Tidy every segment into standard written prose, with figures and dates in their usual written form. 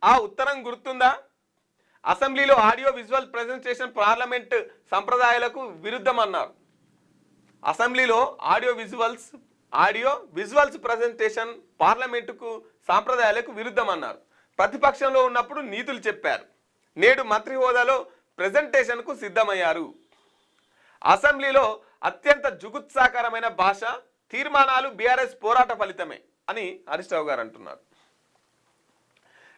ఆ ఉత్తరం గుర్తుందా? అసెంబ్లీలో ఆడియో విజువల్ ప్రెజెంటేషన్ పార్లమెంట్ సంప్రదాయాలకు విరుద్ధం అన్నారు. అసెంబ్లీలో ఆడియో విజువల్స్ ప్రెజెంటేషన్ పార్లమెంటుకు సాంప్రదాయాలకు విరుద్ధం అన్నారు. ప్రతిపక్షంలో ఉన్నప్పుడు నీతులు చెప్పారు. నేడు మంత్రి హోదాలో ప్రెజెంటేషన్కు సిద్ధమయ్యారు. అసెంబ్లీలో అత్యంత జుగుత్సాకరమైన భాష, తీర్మానాలు బీఆర్ఎస్ పోరాట ఫలితమే అని హరీష్ రావు గారు అంటున్నారు.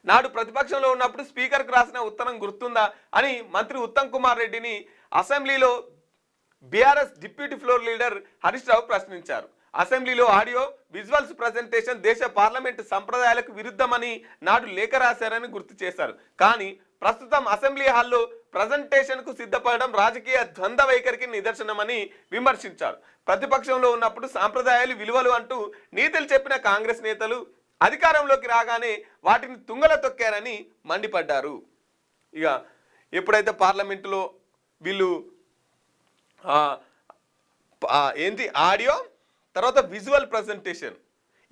నాడు ప్రతిపక్షంలో ఉన్నప్పుడు స్పీకర్కు రాసిన ఉత్తరం గుర్తుందా అని మంత్రి ఉత్తమ్ కుమార్ రెడ్డిని అసెంబ్లీలో BRS deputy floor leader Harish Rao ప్రశ్నించారు. అసెంబ్లీలో ఆడియో విజువల్స్ ప్రెజెంటేషన్ దేశ పార్లమెంటు సంప్రదాయాలకు విరుద్ధమని నాడు లేఖ రాశారని గుర్తు చేశారు. కానీ ప్రస్తుతం అసెంబ్లీ హాల్లో ప్రజెంటేషన్కు సిద్ధపడడం రాజకీయ ద్వంద్వ వైఖరికి నిదర్శనమని విమర్శించారు. ప్రతిపక్షంలో ఉన్నప్పుడు సాంప్రదాయాలు, విలువలు అంటూ నీతులు చెప్పిన కాంగ్రెస్ నేతలు అధికారంలోకి రాగానే వాటిని తుంగల తొక్కారని మండిపడ్డారు. ఇక ఎప్పుడైతే పార్లమెంటులో వీళ్ళు ఏంటి ఆడియో తర్వాత విజువల్ ప్రజెంటేషన్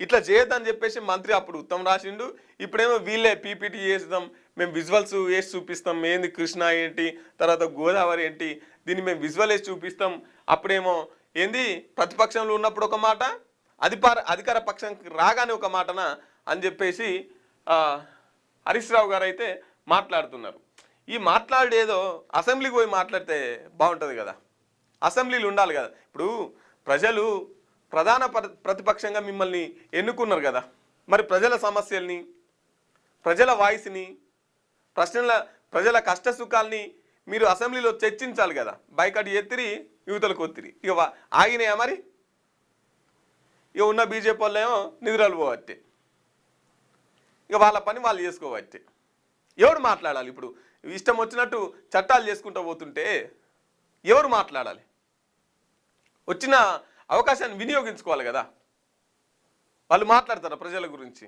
ఇట్లా చేయొద్దని చెప్పేసి మంత్రి అప్పుడు ఉత్తమ్ రాసిండు. ఇప్పుడేమో వీళ్ళే పీపీటీ చేద్దాం, మేము విజువల్స్ వేసి చూపిస్తాం, ఏంది కృష్ణ ఏంటి, తర్వాత గోదావరి ఏంటి, దీన్ని మేము విజువల్ వేసి చూపిస్తాం. అప్పుడేమో ఏంది ప్రతిపక్షంలో ఉన్నప్పుడు ఒక మాట, అధికార పక్షంకి రాగానే ఒక మాటన అని చెప్పేసి హరీష్ రావు గారు అయితే మాట్లాడుతున్నారు. ఈ మాట్లాడేదో అసెంబ్లీకి పోయి మాట్లాడితే బాగుంటుంది కదా, అసెంబ్లీలు ఉండాలి కదా. ఇప్పుడు ప్రజలు ప్రధాన ప్రతిపక్షంగా మిమ్మల్ని ఎన్నుకున్నారు కదా, మరి ప్రజల సమస్యల్ని, ప్రజల వాయిస్ని, ప్రజల కష్ట సుఖాల్ని మీరు అసెంబ్లీలో చర్చించాలి కదా. బైకాట్ ఎత్తిరి, యువతలకు ఒత్తిరి, ఇక ఆగినాయా మరి? ఇక ఉన్న బీజేపీ వాళ్ళు ఏమో నిద్రలు పోవట్టే, ఇక వాళ్ళ పని వాళ్ళు చేసుకోవట్టే. ఎవరు మాట్లాడాలి? ఇప్పుడు ఇష్టం వచ్చినట్టు చట్టాలు చేసుకుంటూ పోతుంటే ఎవరు మాట్లాడాలి? వచ్చిన అవకాశాన్ని వినియోగించుకోవాలి కదా. వాళ్ళు మాట్లాడతారా ప్రజల గురించి?